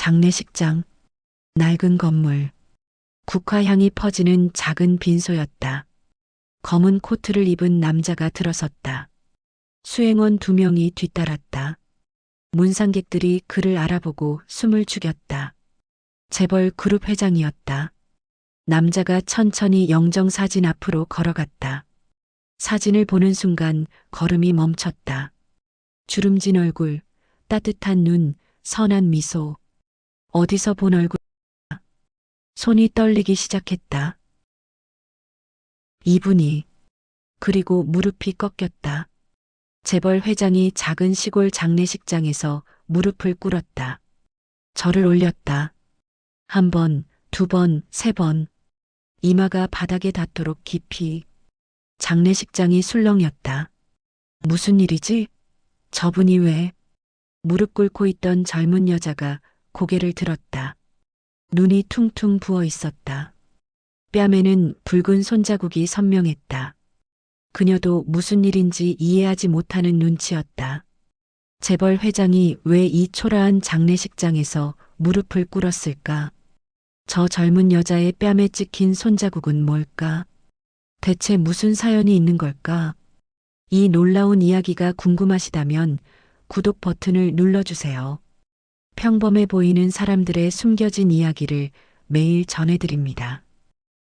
장례식장, 낡은 건물, 국화향이 퍼지는 작은 빈소였다. 검은 코트를 입은 남자가 들어섰다. 수행원 2명이 뒤따랐다. 문상객들이 그를 알아보고 숨을 죽였다. 재벌 그룹 회장이었다. 남자가 천천히 영정사진 앞으로 걸어갔다. 사진을 보는 순간 걸음이 멈췄다. 주름진 얼굴, 따뜻한 눈, 선한 미소. 어디서 본 얼굴. 손이 떨리기 시작했다. 이분이. 그리고 무릎이 꺾였다. 재벌 회장이 작은 시골 장례식장에서 무릎을 꿇었다. 절을 올렸다. 1번, 2번, 3번. 이마가 바닥에 닿도록 깊이. 장례식장이 술렁였다. 무슨 일이지? 저분이 왜? 무릎 꿇고 있던 젊은 여자가 고개를 들었다. 눈이 퉁퉁 부어 있었다. 뺨에는 붉은 손자국이 선명했다. 그녀도 무슨 일인지 이해하지 못하는 눈치였다. 재벌 회장이 왜 이 초라한 장례식장에서 무릎을 꿇었을까? 저 젊은 여자의 뺨에 찍힌 손자국은 뭘까? 대체 무슨 사연이 있는 걸까? 이 놀라운 이야기가 궁금하시다면 구독 버튼을 눌러주세요. 평범해 보이는 사람들의 숨겨진 이야기를 매일 전해드립니다.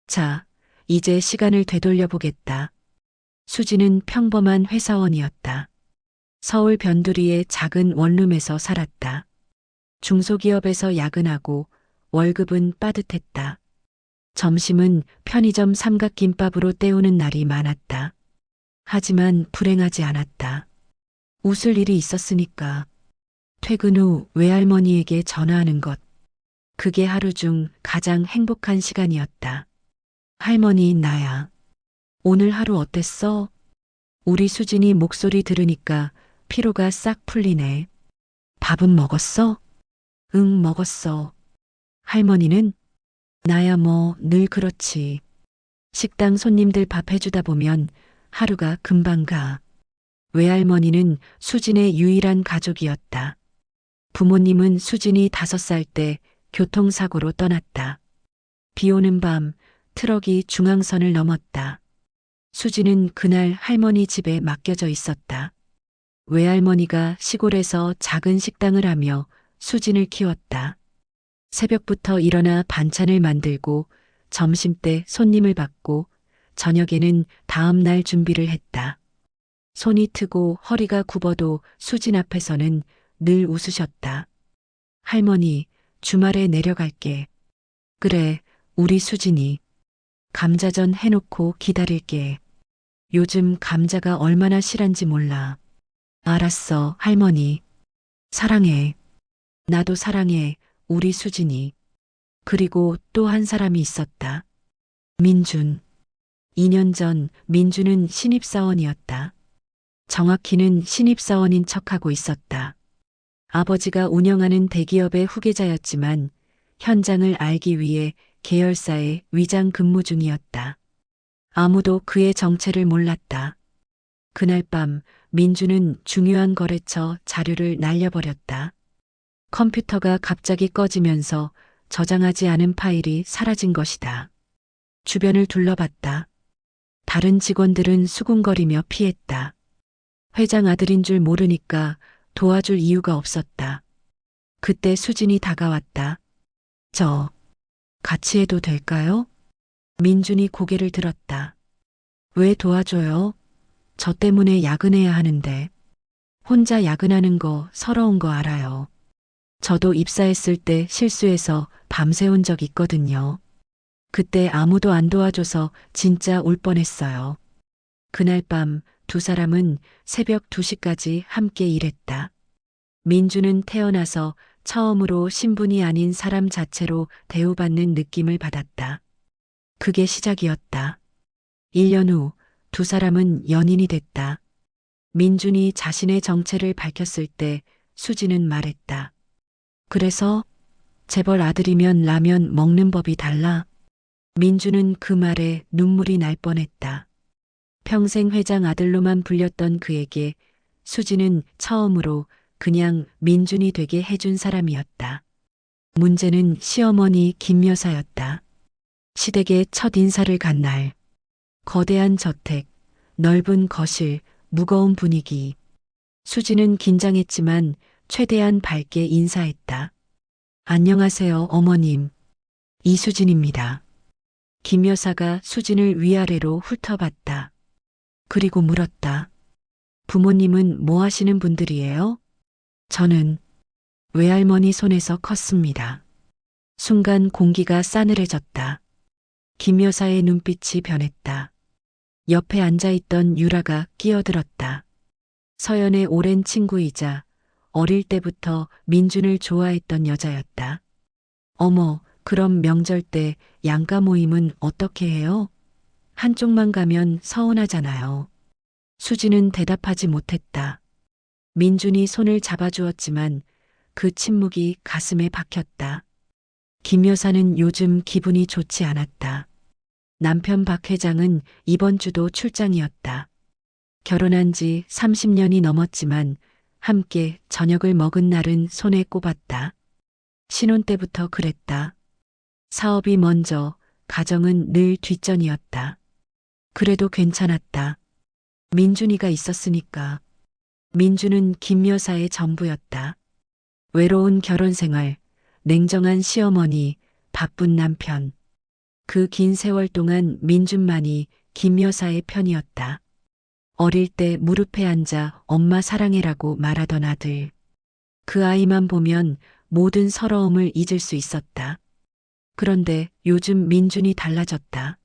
자, 이제 시간을 되돌려 보겠다. 수지는 평범한 회사원이었다. 서울 변두리의 작은 원룸에서 살았다. 중소기업에서 야근하고 월급은 빠듯했다. 점심은 편의점 삼각김밥으로 때우는 날이 많았다. 하지만 불행하지 않았다. 웃을 일이 있었으니까. 퇴근 후 외할머니에게 전화하는 것. 그게 하루 중 가장 행복한 시간이었다. 할머니, 나야. 오늘 하루 어땠어? 우리 수진이 목소리 들으니까 피로가 싹 풀리네. 밥은 먹었어? 응, 먹었어. 할머니는? 나야 뭐 늘 그렇지. 식당 손님들 밥 해주다 보면 하루가 금방 가. 외할머니는 수진의 유일한 가족이었다. 부모님은 수진이 5살 때 교통사고로 떠났다. 비 오는 밤 트럭이 중앙선을 넘었다. 수진은 그날 할머니 집에 맡겨져 있었다. 외할머니가 시골에서 작은 식당을 하며 수진을 키웠다. 새벽부터 일어나 반찬을 만들고 점심때 손님을 받고 저녁에는 다음 날 준비를 했다. 손이 트고 허리가 굽어도 수진 앞에서는 늘 웃으셨다. 할머니, 주말에 내려갈게. 그래, 우리 수진이. 감자전 해놓고 기다릴게. 요즘 감자가 얼마나 실한지 몰라. 알았어, 할머니. 사랑해. 나도 사랑해, 우리 수진이. 그리고 또 한 사람이 있었다. 민준. 2년 전 민준은 신입사원이었다. 정확히는 신입사원인 척하고 있었다. 아버지가 운영하는 대기업의 후계자였지만 현장을 알기 위해 계열사에 위장 근무 중이었다. 아무도 그의 정체를 몰랐다. 그날 밤 민주는 중요한 거래처 자료를 날려버렸다. 컴퓨터가 갑자기 꺼지면서 저장하지 않은 파일이 사라진 것이다. 주변을 둘러봤다. 다른 직원들은 수군거리며 피했다. 회장 아들인 줄 모르니까 도와줄 이유가 없었다. 그때 수진이 다가왔다. 저, 같이 해도 될까요? 민준이 고개를 들었다. 왜 도와줘요? 저 때문에 야근해야 하는데. 혼자 야근하는 거 서러운 거 알아요. 저도 입사했을 때 실수해서 밤새운 적 있거든요. 그때 아무도 안 도와줘서 진짜 울 뻔했어요. 그날 밤 2사람은 새벽 2시까지 함께 일했다. 민주는 태어나서 처음으로 신분이 아닌 사람 자체로 대우받는 느낌을 받았다. 그게 시작이었다. 1년 후 2사람은 연인이 됐다. 민준이 자신의 정체를 밝혔을 때 수지는 말했다. 그래서 재벌 아들이면 라면 먹는 법이 달라? 민준은 그 말에 눈물이 날 뻔했다. 평생 회장 아들로만 불렸던 그에게 수지는 처음으로 그냥 민준이 되게 해준 사람이었다. 문제는 시어머니 김 여사였다. 시댁에 첫 인사를 간 날, 거대한 저택, 넓은 거실, 무거운 분위기. 수지는 긴장했지만 최대한 밝게 인사했다. 안녕하세요, 어머님. 이수진입니다. 김 여사가 수진을 위아래로 훑어봤다. 그리고 물었다. 부모님은 뭐 하시는 분들이에요? 저는 외할머니 손에서 컸습니다. 순간 공기가 싸늘해졌다. 김 여사의 눈빛이 변했다. 옆에 앉아있던 유라가 끼어들었다. 서연의 오랜 친구이자 어릴 때부터 민준을 좋아했던 여자였다. 어머, 그럼 명절 때 양가 모임은 어떻게 해요? 한쪽만 가면 서운하잖아요. 수지는 대답하지 못했다. 민준이 손을 잡아주었지만 그 침묵이 가슴에 박혔다. 김 여사는 요즘 기분이 좋지 않았다. 남편 박 회장은 이번 주도 출장이었다. 결혼한 지 30년이 넘었지만 함께 저녁을 먹은 날은 손에 꼽았다. 신혼 때부터 그랬다. 사업이 먼저, 가정은 늘 뒷전이었다. 그래도 괜찮았다. 민준이가 있었으니까. 민준은 김 여사의 전부였다. 외로운 결혼 생활, 냉정한 시어머니, 바쁜 남편. 그 긴 세월 동안 민준만이 김 여사의 편이었다. 어릴 때 무릎에 앉아 엄마 사랑해라고 말하던 아들. 그 아이만 보면 모든 서러움을 잊을 수 있었다. 그런데 요즘 민준이 달라졌다.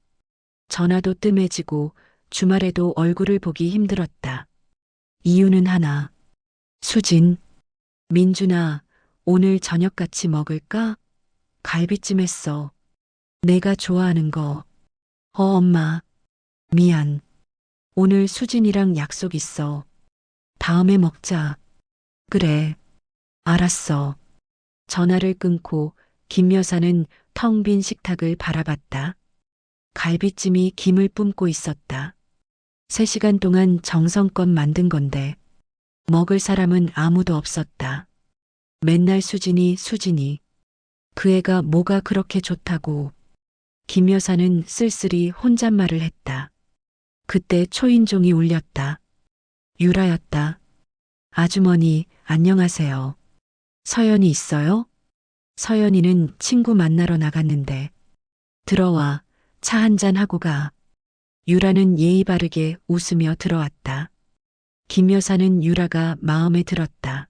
전화도 뜸해지고 주말에도 얼굴을 보기 힘들었다. 이유는 하나. 수진. 민준아, 오늘 저녁 같이 먹을까? 갈비찜 했어. 내가 좋아하는 거. 엄마. 미안. 오늘 수진이랑 약속 있어. 다음에 먹자. 그래. 알았어. 전화를 끊고 김 여사는 텅 빈 식탁을 바라봤다. 갈비찜이 김을 뿜고 있었다. 3시간 동안 정성껏 만든 건데 먹을 사람은 아무도 없었다. 맨날 수진이. 그 애가 뭐가 그렇게 좋다고. 김 여사는 쓸쓸히 혼잣말을 했다. 그때 초인종이 울렸다. 유라였다. 아주머니, 안녕하세요. 서연이 있어요? 서연이는 친구 만나러 나갔는데. 들어와, 차 한잔 하고 가. 유라는 예의 바르게 웃으며 들어왔다. 김 여사는 유라가 마음에 들었다.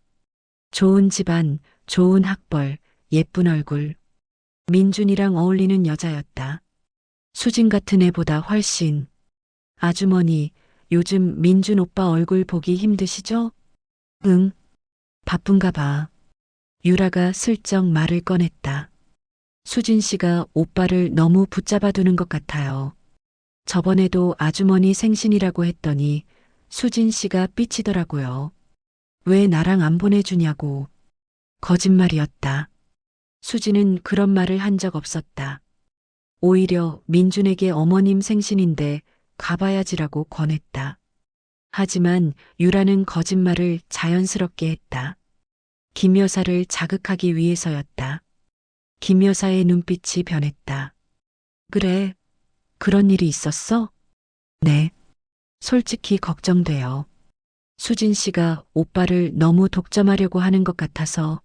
좋은 집안, 좋은 학벌, 예쁜 얼굴. 민준이랑 어울리는 여자였다. 수진 같은 애보다 훨씬. 아주머니, 요즘 민준 오빠 얼굴 보기 힘드시죠? 응, 바쁜가 봐. 유라가 슬쩍 말을 꺼냈다. 수진 씨가 오빠를 너무 붙잡아두는 것 같아요. 저번에도 아주머니 생신이라고 했더니 수진 씨가 삐치더라고요. 왜 나랑 안 보내주냐고. 거짓말이었다. 수진은 그런 말을 한 적 없었다. 오히려 민준에게 어머님 생신인데 가봐야지라고 권했다. 하지만 유라는 거짓말을 자연스럽게 했다. 김 여사를 자극하기 위해서였다. 김 여사의 눈빛이 변했다. 그래, 그런 일이 있었어? 네. 솔직히 걱정돼요. 수진 씨가 오빠를 너무 독점하려고 하는 것 같아서.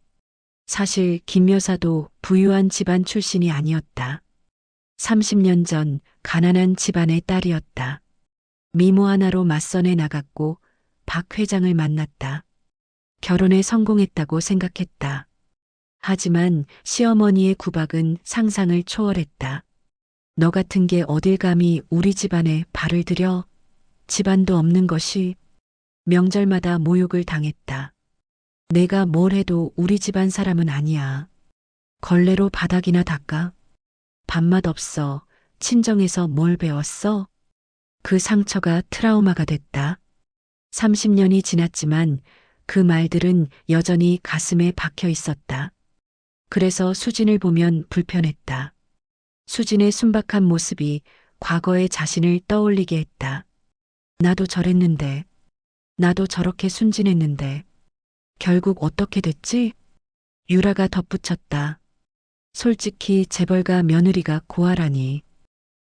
사실 김 여사도 부유한 집안 출신이 아니었다. 30년 전 가난한 집안의 딸이었다. 미모 하나로 맞선에 나갔고 박 회장을 만났다. 결혼에 성공했다고 생각했다. 하지만 시어머니의 구박은 상상을 초월했다. 너 같은 게 어딜 감히 우리 집안에 발을 들여? 집안도 없는 것이. 명절마다 모욕을 당했다. 내가 뭘 해도 우리 집안 사람은 아니야. 걸레로 바닥이나 닦아? 밥맛 없어. 친정에서 뭘 배웠어? 그 상처가 트라우마가 됐다. 30년이 지났지만 그 말들은 여전히 가슴에 박혀 있었다. 그래서 수진을 보면 불편했다. 수진의 순박한 모습이 과거의 자신을 떠올리게 했다. 나도 저랬는데, 나도 저렇게 순진했는데, 결국 어떻게 됐지? 유라가 덧붙였다. 솔직히 재벌가 며느리가 고아라니.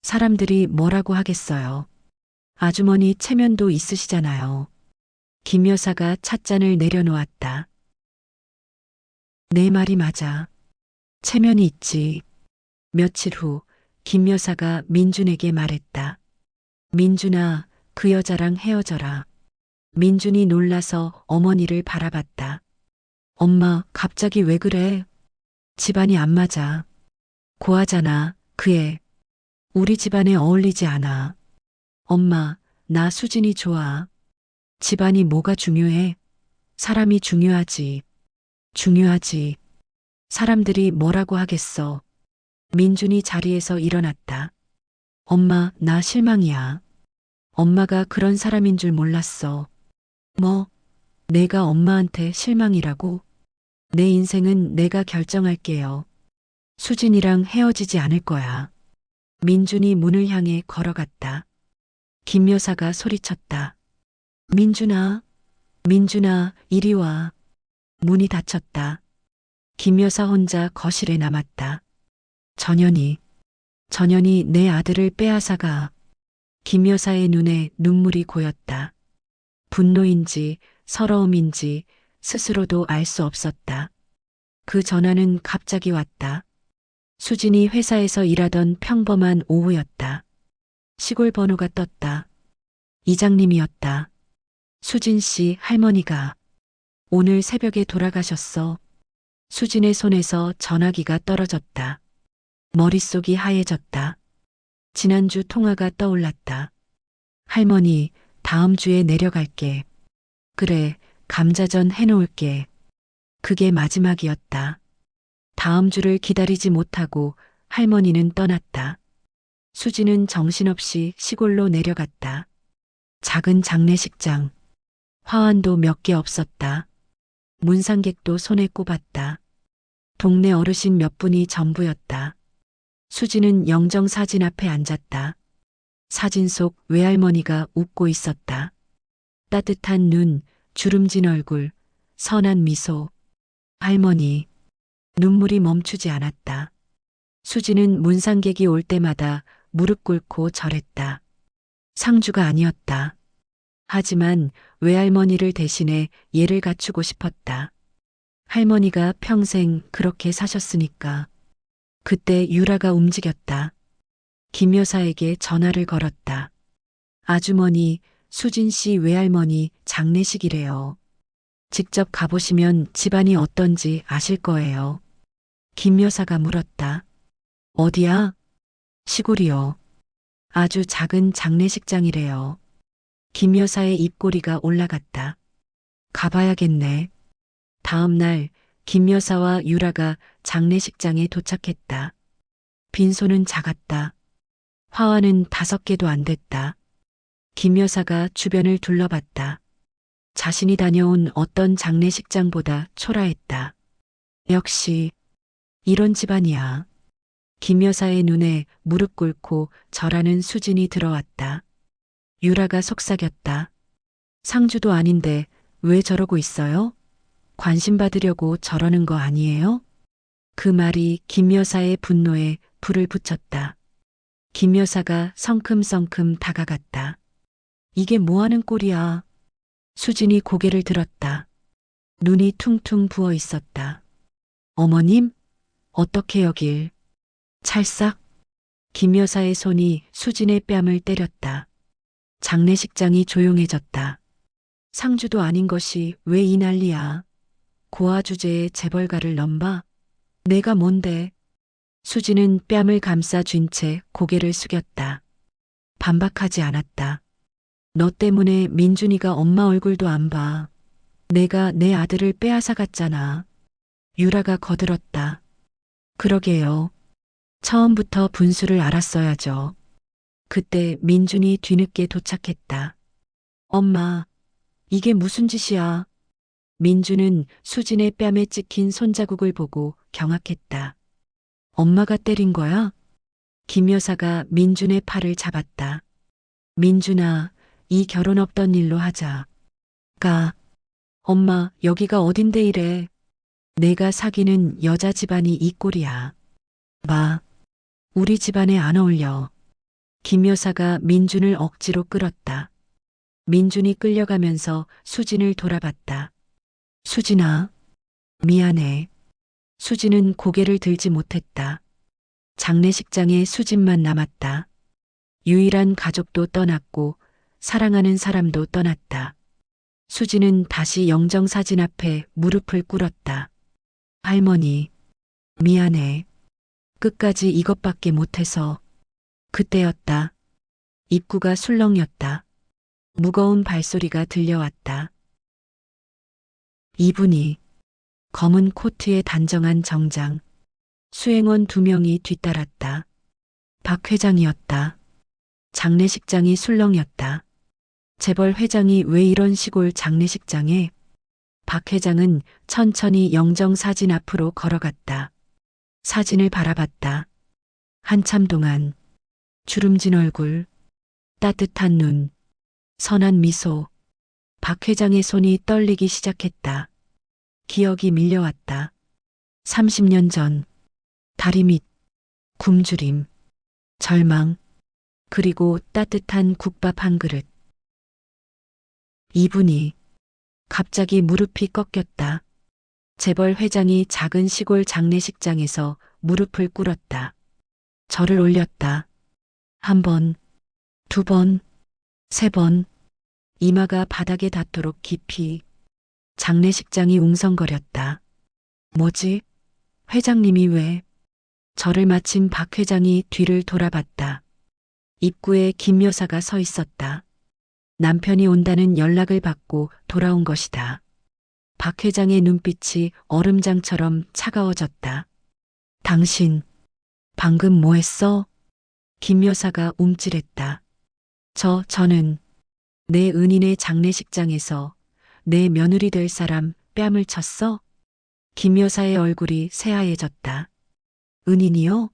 사람들이 뭐라고 하겠어요. 아주머니 체면도 있으시잖아요. 김 여사가 찻잔을 내려놓았다. 내 말이 맞아. 체면이 있지. 며칠 후 김 여사가 민준에게 말했다. 민준아, 그 여자랑 헤어져라. 민준이 놀라서 어머니를 바라봤다. 엄마, 갑자기 왜 그래? 집안이 안 맞아. 고하잖아, 그 애. 우리 집안에 어울리지 않아. 엄마, 나 수진이 좋아. 집안이 뭐가 중요해? 사람이 중요하지. 중요하지. 사람들이 뭐라고 하겠어. 민준이 자리에서 일어났다. 엄마, 나 실망이야. 엄마가 그런 사람인 줄 몰랐어. 뭐, 내가 엄마한테 실망이라고? 내 인생은 내가 결정할게요. 수진이랑 헤어지지 않을 거야. 민준이 문을 향해 걸어갔다. 김 여사가 소리쳤다. 민준아, 민준아, 이리 와. 문이 닫혔다. 김 여사 혼자 거실에 남았다. 전현이 내 아들을 빼앗아가. 김 여사의 눈에 눈물이 고였다. 분노인지 서러움인지 스스로도 알 수 없었다. 그 전화는 갑자기 왔다. 수진이 회사에서 일하던 평범한 오후였다. 시골 번호가 떴다. 이장님이었다. 수진 씨 할머니가 오늘 새벽에 돌아가셨어. 수진의 손에서 전화기가 떨어졌다. 머릿속이 하얘졌다. 지난주 통화가 떠올랐다. 할머니, 다음 주에 내려갈게. 그래, 감자전 해놓을게. 그게 마지막이었다. 다음 주를 기다리지 못하고 할머니는 떠났다. 수지는 정신없이 시골로 내려갔다. 작은 장례식장. 화환도 몇 개 없었다. 문상객도 손에 꼽았다. 동네 어르신 몇 분이 전부였다. 수지는 영정사진 앞에 앉았다. 사진 속 외할머니가 웃고 있었다. 따뜻한 눈, 주름진 얼굴, 선한 미소. 할머니. 눈물이 멈추지 않았다. 수지는 문상객이 올 때마다 무릎 꿇고 절했다. 상주가 아니었다. 하지만 외할머니를 대신해 예를 갖추고 싶었다. 할머니가 평생 그렇게 사셨으니까. 그때 유라가 움직였다. 김 여사에게 전화를 걸었다. 아주머니, 수진 씨 외할머니 장례식이래요. 직접 가보시면 집안이 어떤지 아실 거예요. 김 여사가 물었다. 어디야? 시골이요. 아주 작은 장례식장이래요. 김 여사의 입꼬리가 올라갔다. 가봐야겠네. 다음 날 김 여사와 유라가 장례식장에 도착했다. 빈소는 작았다. 화환은 5개도 안 됐다. 김 여사가 주변을 둘러봤다. 자신이 다녀온 어떤 장례식장보다 초라했다. 역시 이런 집안이야. 김 여사의 눈에 무릎 꿇고 절하는 수진이 들어왔다. 유라가 속삭였다. 상주도 아닌데 왜 저러고 있어요? 관심 받으려고 저러는 거 아니에요? 그 말이 김 여사의 분노에 불을 붙였다. 김 여사가 성큼성큼 다가갔다. 이게 뭐하는 꼴이야? 수진이 고개를 들었다. 눈이 퉁퉁 부어 있었다. 어머님? 어떻게 여길? 찰싹? 김 여사의 손이 수진의 뺨을 때렸다. 장례식장이 조용해졌다. 상주도 아닌 것이 왜 이 난리야? 고아 주제에 재벌가를 넘봐? 내가 뭔데? 수진은 뺨을 감싸 쥔 채 고개를 숙였다. 반박하지 않았다. 너 때문에 민준이가 엄마 얼굴도 안 봐. 내가 내 아들을 빼앗아 갔잖아. 유라가 거들었다. 그러게요. 처음부터 분수를 알았어야죠. 그때 민준이 뒤늦게 도착했다. 엄마, 이게 무슨 짓이야? 민준은 수진의 뺨에 찍힌 손자국을 보고 경악했다. 엄마가 때린 거야? 김 여사가 민준의 팔을 잡았다. 민준아, 이 결혼 없던 일로 하자. 엄마, 여기가 어딘데 이래. 내가 사귀는 여자 집안이 이 꼴이야. 마, 우리 집안에 안 어울려. 김 여사가 민준을 억지로 끌었다. 민준이 끌려가면서 수진을 돌아봤다. 수진아, 미안해. 수진은 고개를 들지 못했다. 장례식장에 수진만 남았다. 유일한 가족도 떠났고 사랑하는 사람도 떠났다. 수진은 다시 영정사진 앞에 무릎을 꿇었다. 할머니, 미안해. 끝까지 이것밖에 못해서. 그때였다. 입구가 술렁였다. 무거운 발소리가 들려왔다. 이분이 검은 코트에 단정한 정장. 수행원 2명이 뒤따랐다. 박 회장이었다. 장례식장이 술렁였다. 재벌 회장이 왜 이런 시골 장례식장에? 박 회장은 천천히 영정사진 앞으로 걸어갔다. 사진을 바라봤다. 한참 동안 주름진 얼굴, 따뜻한 눈, 선한 미소. 박 회장의 손이 떨리기 시작했다. 기억이 밀려왔다. 30년 전, 다리 밑, 굶주림, 절망, 그리고 따뜻한 국밥 한 그릇. 이분이 갑자기 무릎이 꺾였다. 재벌 회장이 작은 시골 장례식장에서 무릎을 꿇었다. 절을 올렸다. 1번, 2번, 3번. 이마가 바닥에 닿도록 깊이. 장례식장이 웅성거렸다. 뭐지? 회장님이 왜? 절을 마친 박 회장이 뒤를 돌아봤다. 입구에 김 여사가 서 있었다. 남편이 온다는 연락을 받고 돌아온 것이다. 박 회장의 눈빛이 얼음장처럼 차가워졌다. 당신, 방금 뭐 했어? 김 여사가 움찔했다. 저는 내 은인의 장례식장에서 내 며느리 될 사람 뺨을 쳤어? 김 여사의 얼굴이 새하얘졌다. 은인이요?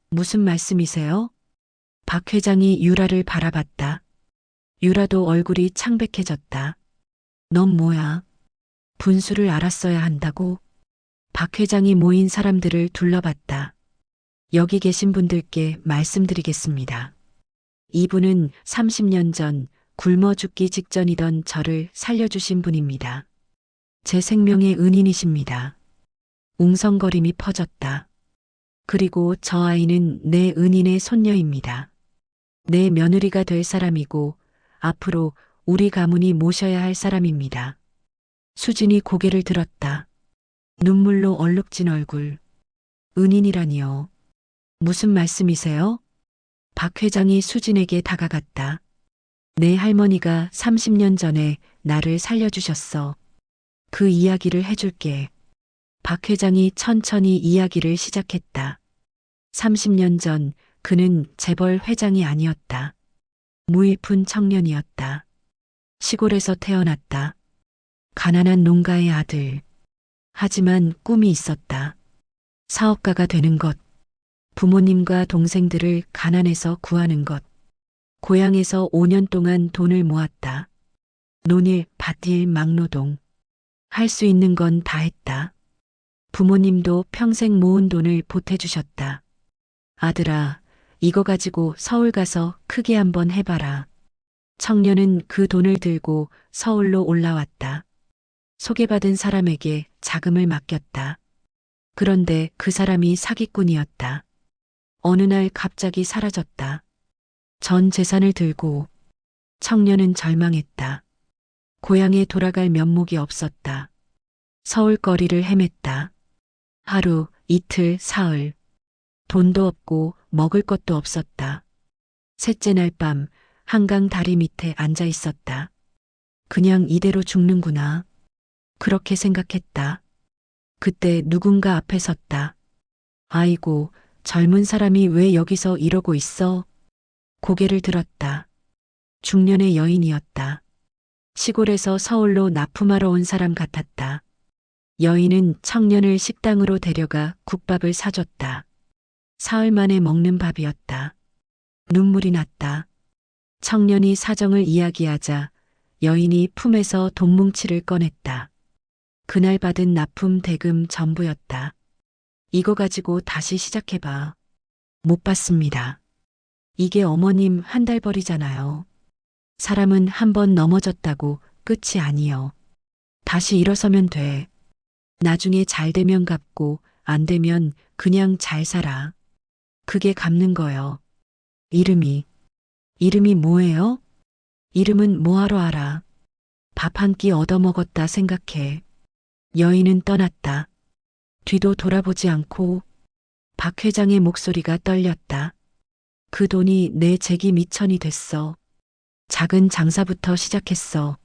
무슨 말씀이세요? 박 회장이 유라를 바라봤다. 유라도 얼굴이 창백해졌다. 넌 뭐야? 분수를 알았어야 한다고? 박 회장이 모인 사람들을 둘러봤다. 여기 계신 분들께 말씀드리겠습니다. 이분은 30년 전 굶어 죽기 직전이던 저를 살려주신 분입니다. 제 생명의 은인이십니다. 웅성거림이 퍼졌다. 그리고 저 아이는 내 은인의 손녀입니다. 내 며느리가 될 사람이고 앞으로 우리 가문이 모셔야 할 사람입니다. 수진이 고개를 들었다. 눈물로 얼룩진 얼굴. 은인이라니요. 무슨 말씀이세요? 박 회장이 수진에게 다가갔다. 내 할머니가 30년 전에 나를 살려주셨어. 그 이야기를 해줄게. 박 회장이 천천히 이야기를 시작했다. 30년 전 그는 재벌 회장이 아니었다. 무일푼 청년이었다. 시골에서 태어났다. 가난한 농가의 아들. 하지만 꿈이 있었다. 사업가가 되는 것. 부모님과 동생들을 가난에서 구하는 것. 고향에서 5년 동안 돈을 모았다. 논일, 밭일, 막노동. 할 수 있는 건 다 했다. 부모님도 평생 모은 돈을 보태주셨다. 아들아, 이거 가지고 서울 가서 크게 한번 해봐라. 청년은 그 돈을 들고 서울로 올라왔다. 소개받은 사람에게 자금을 맡겼다. 그런데 그 사람이 사기꾼이었다. 어느 날 갑자기 사라졌다. 전 재산을 들고. 청년은 절망했다. 고향에 돌아갈 면목이 없었다. 서울 거리를 헤맸다. 하루, 이틀, 사흘. 돈도 없고 먹을 것도 없었다. 셋째 날 밤 한강 다리 밑에 앉아 있었다. 그냥 이대로 죽는구나. 그렇게 생각했다. 그때 누군가 앞에 섰다. 아이고, 젊은 사람이 왜 여기서 이러고 있어? 고개를 들었다. 중년의 여인이었다. 시골에서 서울로 납품하러 온 사람 같았다. 여인은 청년을 식당으로 데려가 국밥을 사줬다. 사흘 만에 먹는 밥이었다. 눈물이 났다. 청년이 사정을 이야기하자 여인이 품에서 돈뭉치를 꺼냈다. 그날 받은 납품 대금 전부였다. 이거 가지고 다시 시작해봐. 못 받습니다. 이게 어머님 한 달 벌이잖아요. 사람은 한 번 넘어졌다고 끝이 아니여. 다시 일어서면 돼. 나중에 잘 되면 갚고 안 되면 그냥 잘 살아. 그게 갚는 거요. 이름이 뭐예요? 이름은 뭐하러 알아. 밥 한 끼 얻어먹었다 생각해. 여인은 떠났다. 뒤도 돌아보지 않고 박 회장의 목소리가 떨렸다. 그 돈이 내 재기 미천이 됐어. 작은 장사부터 시작했어.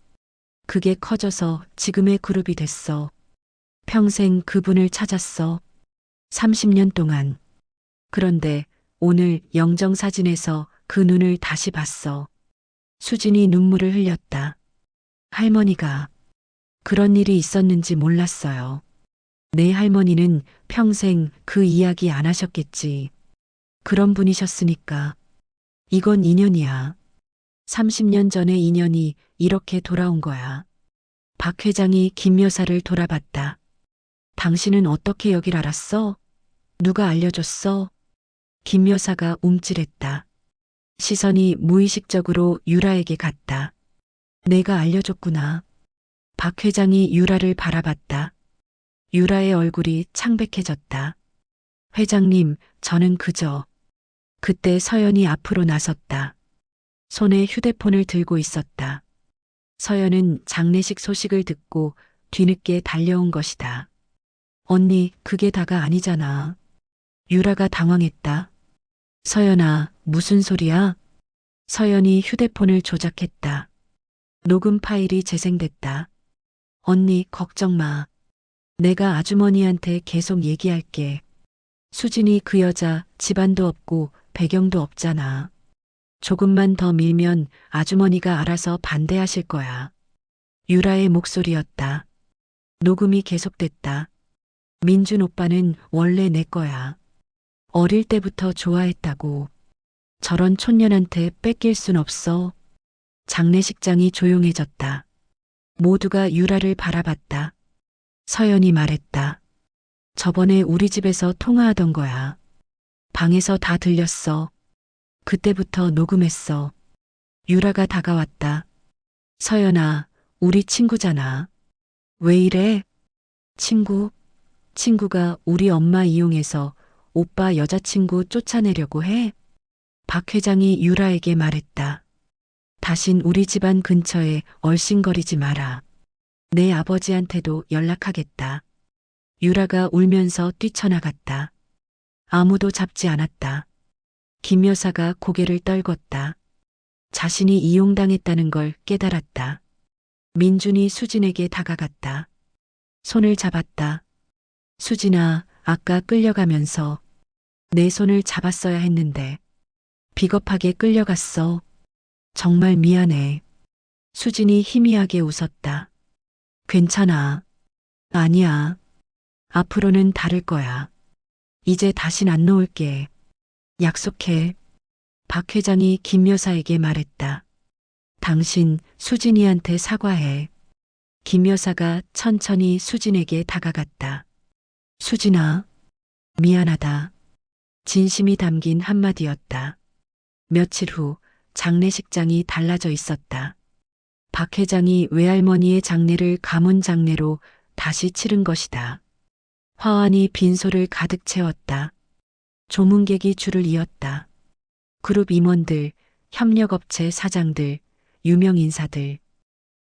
그게 커져서 지금의 그룹이 됐어. 평생 그분을 찾았어. 30년 동안. 그런데 오늘 영정사진에서 그 눈을 다시 봤어. 수진이 눈물을 흘렸다. 할머니가 그런 일이 있었는지 몰랐어요. 내 할머니는 평생 그 이야기 안 하셨겠지. 그런 분이셨으니까. 이건 인연이야. 30년 전의 인연이 이렇게 돌아온 거야. 박 회장이 김 여사를 돌아봤다. 당신은 어떻게 여길 알았어? 누가 알려줬어? 김 여사가 움찔했다. 시선이 무의식적으로 유라에게 갔다. 내가 알려줬구나. 박 회장이 유라를 바라봤다. 유라의 얼굴이 창백해졌다. 회장님, 저는 그저. 그때 서연이 앞으로 나섰다. 손에 휴대폰을 들고 있었다. 서연은 장례식 소식을 듣고 뒤늦게 달려온 것이다. 언니, 그게 다가 아니잖아. 유라가 당황했다. 서연아, 무슨 소리야? 서연이 휴대폰을 조작했다. 녹음 파일이 재생됐다. 언니, 걱정 마. 내가 아주머니한테 계속 얘기할게. 수진이 그 여자 집안도 없고 배경도 없잖아. 조금만 더 밀면 아주머니가 알아서 반대하실 거야. 유라의 목소리였다. 녹음이 계속됐다. 민준 오빠는 원래 내 거야. 어릴 때부터 좋아했다고. 저런 촌년한테 뺏길 순 없어. 장례식장이 조용해졌다. 모두가 유라를 바라봤다. 서연이 말했다. 저번에 우리 집에서 통화하던 거야. 방에서 다 들렸어. 그때부터 녹음했어. 유라가 다가왔다. 서연아, 우리 친구잖아. 왜 이래? 친구? 친구가 우리 엄마 이용해서 오빠 여자친구 쫓아내려고 해? 박 회장이 유라에게 말했다. 다신 우리 집안 근처에 얼씬거리지 마라. 내 아버지한테도 연락하겠다. 유라가 울면서 뛰쳐나갔다. 아무도 잡지 않았다. 김 여사가 고개를 떨궜다. 자신이 이용당했다는 걸 깨달았다. 민준이 수진에게 다가갔다. 손을 잡았다. 수진아, 아까 끌려가면서 내 손을 잡았어야 했는데 비겁하게 끌려갔어. 정말 미안해. 수진이 희미하게 웃었다. 괜찮아. 아니야. 앞으로는 다를 거야. 이제 다신 안 놓을게. 약속해. 박 회장이 김 여사에게 말했다. 당신 수진이한테 사과해. 김 여사가 천천히 수진에게 다가갔다. 수진아, 미안하다. 진심이 담긴 한마디였다. 며칠 후 장례식장이 달라져 있었다. 박 회장이 외할머니의 장례를 가문 장례로 다시 치른 것이다. 화환이 빈소를 가득 채웠다. 조문객이 줄을 이었다. 그룹 임원들, 협력업체 사장들, 유명 인사들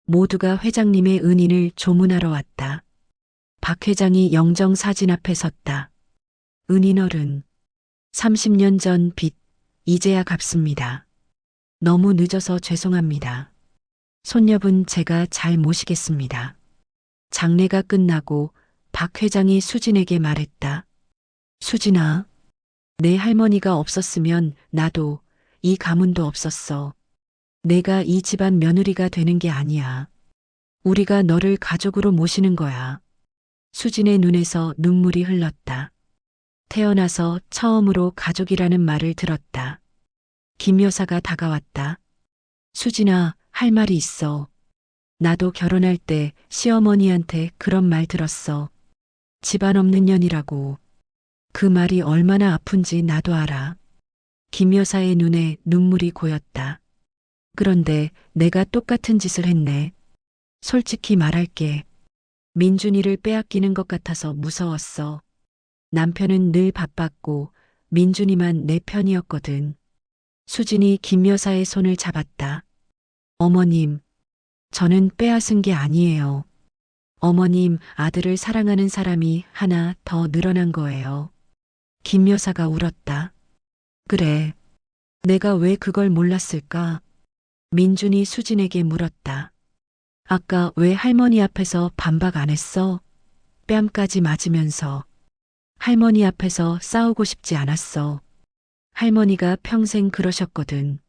모두가 회장님의 은인을 조문하러 왔다. 박 회장이 영정 사진 앞에 섰다. 은인어른, 30년 전 빚, 이제야 갚습니다. 너무 늦어서 죄송합니다. 손녀분 제가 잘 모시겠습니다. 장례가 끝나고 박 회장이 수진에게 말했다. 수진아, 내 할머니가 없었으면 나도 이 가문도 없었어. 내가 이 집안 며느리가 되는 게 아니야. 우리가 너를 가족으로 모시는 거야. 수진의 눈에서 눈물이 흘렀다. 태어나서 처음으로 가족이라는 말을 들었다. 김 여사가 다가왔다. 수진아, 할 말이 있어. 나도 결혼할 때 시어머니한테 그런 말 들었어. 집안 없는 년이라고. 그 말이 얼마나 아픈지 나도 알아. 김 여사의 눈에 눈물이 고였다. 그런데 내가 똑같은 짓을 했네. 솔직히 말할게. 민준이를 빼앗기는 것 같아서 무서웠어. 남편은 늘 바빴고 민준이만 내 편이었거든. 수진이 김 여사의 손을 잡았다. 어머님, 저는 빼앗은 게 아니에요. 어머님, 아들을 사랑하는 사람이 하나 더 늘어난 거예요. 김 여사가 울었다. 그래. 내가 왜 그걸 몰랐을까? 민준이 수진에게 물었다. 아까 왜 할머니 앞에서 반박 안 했어? 뺨까지 맞으면서. 할머니 앞에서 싸우고 싶지 않았어. 할머니가 평생 그러셨거든.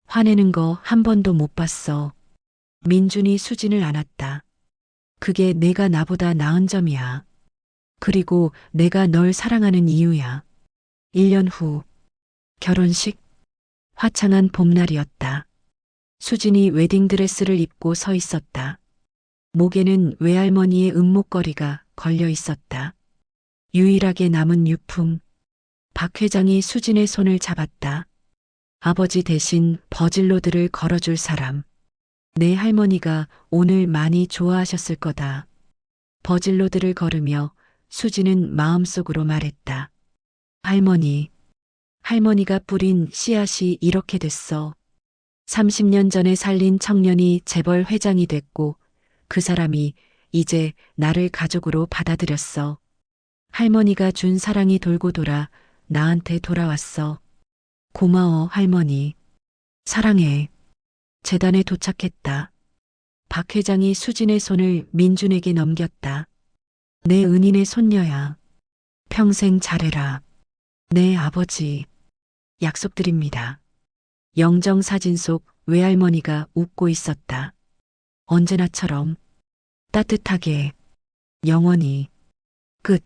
화내는 거 한 번도 못 봤어. 민준이 수진을 안았다. 그게 내가 나보다 나은 점이야. 그리고 내가 널 사랑하는 이유야. 1년 후, 결혼식, 화창한 봄날이었다. 수진이 웨딩드레스를 입고 서 있었다. 목에는 외할머니의 은목걸이가 걸려 있었다. 유일하게 남은 유품. 박 회장이 수진의 손을 잡았다. 아버지 대신 버질로드를 걸어줄 사람. 내 할머니가 오늘 많이 좋아하셨을 거다. 버질로드를 걸으며 수진은 마음속으로 말했다. 할머니, 할머니가 뿌린 씨앗이 이렇게 됐어. 30년 전에 살린 청년이 재벌 회장이 됐고 그 사람이 이제 나를 가족으로 받아들였어. 할머니가 준 사랑이 돌고 돌아 나한테 돌아왔어. 고마워, 할머니. 사랑해. 재단에 도착했다. 박 회장이 수진의 손을 민준에게 넘겼다. 내 은인의 손녀야. 평생 잘해라. 네, 아버지. 약속드립니다. 영정사진 속 외할머니가 웃고 있었다. 언제나처럼 따뜻하게, 영원히. 끝.